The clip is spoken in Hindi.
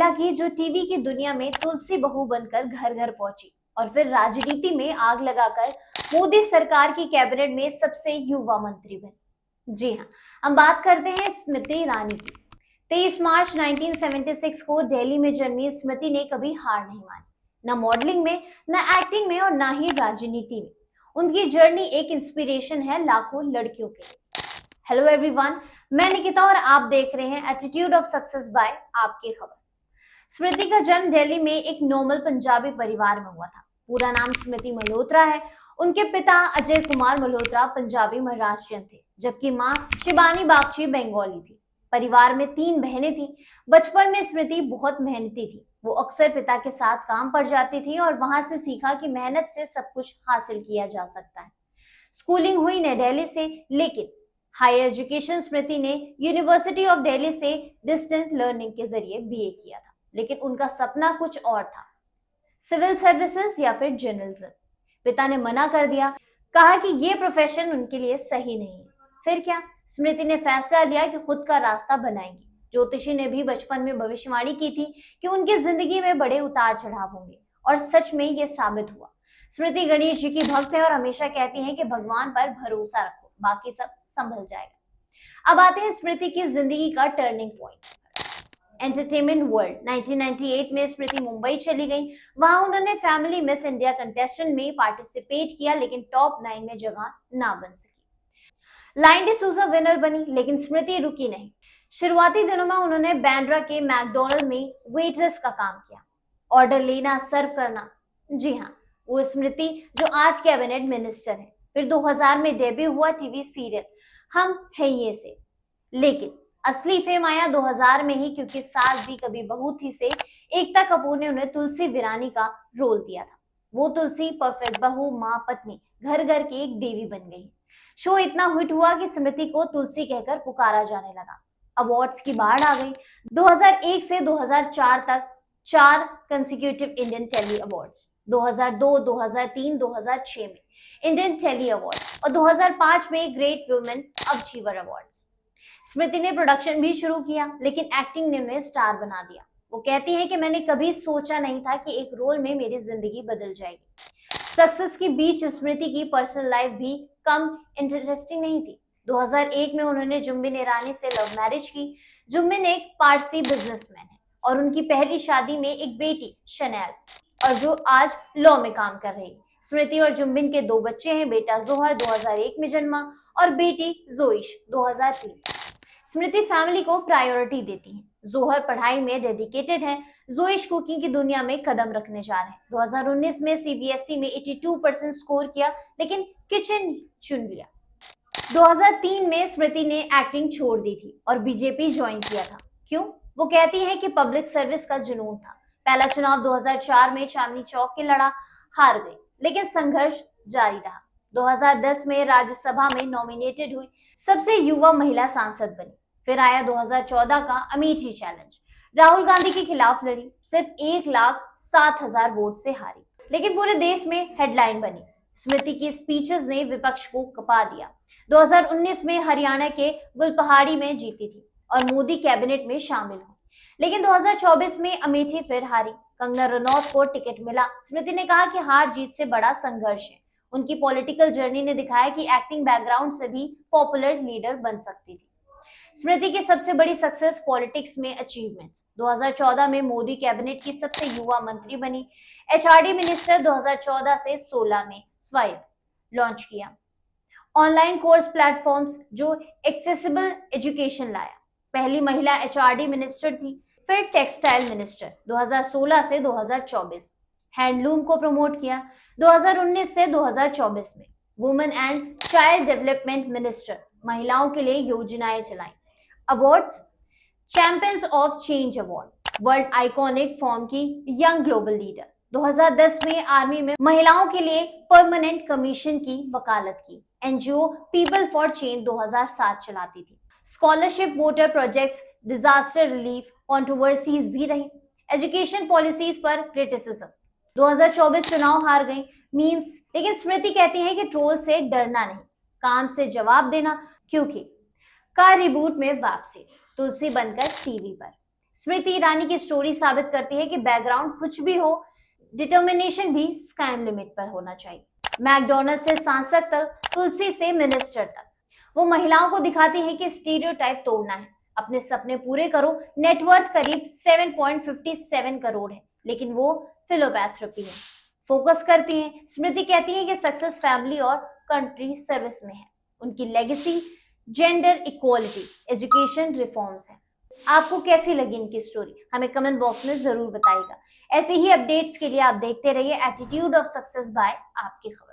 महिला की जो टीवी की दुनिया में तुलसी बहू बनकर घर घर पहुंची और फिर राजनीति में आग लगाकर मोदी सरकार की कैबिनेट में सबसे युवा मंत्री बनी। जी हाँ, हम बात करते हैं स्मृति ईरानी की। 23 मार्च 1976 को दिल्ली में जन्मी स्मृति ने कभी हार नहीं मानी, न मॉडलिंग में, न एक्टिंग में और न ही राजनीति में। उनकी जर्नी एक इंस्पिरेशन है लाखों लड़कियों के लिए। हेलो एवरीवन, मैं निकिता और आप देख रहे हैं एटीट्यूड ऑफ सक्सेस बाय आपकी खबर। स्मृति का जन्म दिल्ली में एक नॉर्मल पंजाबी परिवार में हुआ था। पूरा नाम स्मृति मल्होत्रा है। उनके पिता अजय कुमार मल्होत्रा पंजाबी महाराष्ट्रियन थे, जबकि मां शिबानी बागची बंगाली थी। परिवार में 3 बहनें थीं। बचपन में स्मृति बहुत मेहनती थी। वो अक्सर पिता के साथ काम पर जाती थी और वहां से सीखा कि मेहनत से सब कुछ हासिल किया जा सकता है। स्कूलिंग हुई नई दिल्ली से, लेकिन हायर एजुकेशन स्मृति ने यूनिवर्सिटी ऑफ दिल्ली से डिस्टेंस लर्निंग के जरिए बीए किया था। लेकिन उनका सपना कुछ और था, सिविल सर्विसेज या फिर जर्नलिज्म। पिता ने मना कर दिया, कहा कि ये प्रोफेशन उनके लिए सही नहीं है। फिर क्या, स्मृति ने फैसला लिया कि खुद का रास्ता बनाएंगी। ज्योतिषी ने भी बचपन में भविष्यवाणी की थी कि उनकी जिंदगी में बड़े उतार चढ़ाव होंगे, और सच में ये साबित हुआ। स्मृति गणेश जी की भक्त है और हमेशा कहती हैं कि भगवान पर भरोसा रखो, बाकी सब संभल जाएगा। अब आते हैं स्मृति की जिंदगी का टर्निंग पॉइंट, एंटरटेनमेंट वर्ल्ड। 1998 में स्मृति मुंबई चली गई। वहां उन्होंने फैमिली मिस इंडिया कंटेस्टेंट में पार्टिसिपेट किया, लेकिन टॉप 9 में जगह ना बन सकी। लाइन डिसूजा विनर बनी, लेकिन स्मृति रुकी नहीं। शुरुआती दिनों में उन्होंने बांद्रा के मैकडोनल्ड में वेट्रेस का काम किया, ऑर्डर लेना, सर्व करना। जी हाँ, वो स्मृति जो आज कैबिनेट मिनिस्टर है। फिर 2000 में डेब्यू हुआ टीवी सीरियल हम हैं ये से। लेकिन असली फेम आया 2000 में ही, क्योंकि सास भी कभी बहू थी से एकता कपूर ने उन्हें तुलसी वीरानी का रोल दिया था। वो तुलसी परफेक्ट बहू, माँ, पत्नी, घर घर की एक देवी बन गई। शो इतना हिट हुआ कि स्मृति को तुलसी कहकर पुकारा जाने लगा। अवार्ड्स की बाढ़ आ गई। 2001 से 2004 तक 4 कंसेक्यूटिव इंडियन टेली अवार्ड्स, 2002, 2003, 2006 में इंडियन टेली अवार्ड और 2005 में ग्रेट वुमेन अचीवर अवार्ड्स। स्मृति ने प्रोडक्शन भी शुरू किया, लेकिन एक्टिंग ने उन्हें स्टार बना दिया। वो कहती है कि मैंने कभी सोचा नहीं था कि एक रोल में मेरी जिंदगी बदल जाएगी। सक्सेस के बीच स्मृति की पर्सनल लाइफ भी कम इंटरेस्टिंग नहीं थी। 2001 में उन्होंने जुम्बिन ईरानी से लव मैरिज की। जुम्बिन एक पारसी बिजनेसमैन है और उनकी पहली शादी में एक बेटी शनैल, और जो आज लॉ में काम कर रही है। स्मृति और जुम्बिन के 2 बच्चे हैं, बेटा जोहर 2001 में जन्मा और बेटी जोइश 2003। स्मृति फैमिली को प्रायोरिटी देती है। जोहर पढ़ाई में डेडिकेटेड है, जोइश कुकिंग की दुनिया में कदम रखने जा रहे हैं। 2019 में सीबीएसई में 82% स्कोर किया, लेकिन किचन चुन लिया। 2003 में स्मृति ने एक्टिंग छोड़ दी थी और बीजेपी ज्वाइन किया था। क्यों? वो कहती है कि पब्लिक सर्विस का जुनून था। पहला चुनाव 2004 में चांदनी चौक के लड़ा, हार गई, लेकिन संघर्ष जारी रहा। 2010 में राज्यसभा में नॉमिनेटेड हुई, सबसे युवा महिला सांसद बनी। फिर आया 2014 का अमेठी चैलेंज, राहुल गांधी के खिलाफ लड़ी, सिर्फ 1,07,000 वोट से हारी, लेकिन पूरे देश में हेडलाइन बनी। स्मृति की स्पीचेस ने विपक्ष को कपा दिया। 2019 में हरियाणा के गुलपहाड़ी में जीती थी और मोदी कैबिनेट में शामिल हुई, लेकिन 2024 में अमेठी फिर हारी। कंगना रनौत को टिकट मिला। स्मृति ने कहा कि हार जीत से बड़ा संघर्ष है। उनकी पॉलिटिकल जर्नी ने दिखाया कि एक्टिंग बैकग्राउंड से भी पॉपुलर लीडर बन सकती थी। स्मृति की सबसे बड़ी सक्सेस पॉलिटिक्स में अचीवमेंट्स। 2014 में मोदी कैबिनेट की सबसे युवा मंत्री बनी। एचआरडी मिनिस्टर 2014 से 16 में स्वाइप लॉन्च किया। ऑनलाइन कोर्स प्लेटफॉर्म्स जो एक्सेसिबल एजुकेशन लाया। पहली महिला एचआरडी मिनिस्टर थी। फिर टेक्सटाइल मिनिस्टर 2016 से 2024। हैंडलूम को प्रमोट किया 2019 से 2024 में। Women and child development minister, महिलाओं के लिए योजनाएं चलाई। Awards, champions of change award, world iconic form की यंग ग्लोबल लीडर। 2010 में आर्मी में महिलाओं के लिए परमानेंट कमीशन की वकालत की। एनजीओ पीपल फॉर चेंज 2007 चलाती थी। Scholarship, voter projects, disaster relief, controversies भी रही। एजुकेशन पॉलिसीज पर क्रिटिसिज्म। 2024 चुनाव हार गई, मीम्स, लेकिन स्मृति कहती है कि ट्रोल से डरना नहीं, काम से जवाब देना, क्योंकि का रिबूट में वापसी, तुलसी बनकर टीवी पर। स्मृति ईरानी की स्टोरी साबित करती है कि बैकग्राउंड कुछ भी हो, डिटर्मिनेशन भी स्काई लिमिट पर होना चाहिए। मैकडोनल्ड से सांसद तक, तुलसी से मिनिस्टर तक, वो महिलाओं को दिखाती है कि स्टीरियोटाइप तोड़ना है, अपने सपने पूरे करो। नेटवर्थ करीब 7.57 करोड़ है, लेकिन वो फिलोपैथेरेपी है, फोकस करती हैं। स्मृति कहती है कि सक्सेस फैमिली और कंट्री सर्विस में है। उनकी legacy gender equality, education reforms है। आपको कैसी लगी इनकी स्टोरी, हमें कमेंट बॉक्स में जरूर बताइएगा। ऐसे ही अपडेट्स के लिए आप देखते रहिए एटीट्यूड ऑफ सक्सेस बाय आपकी खबर।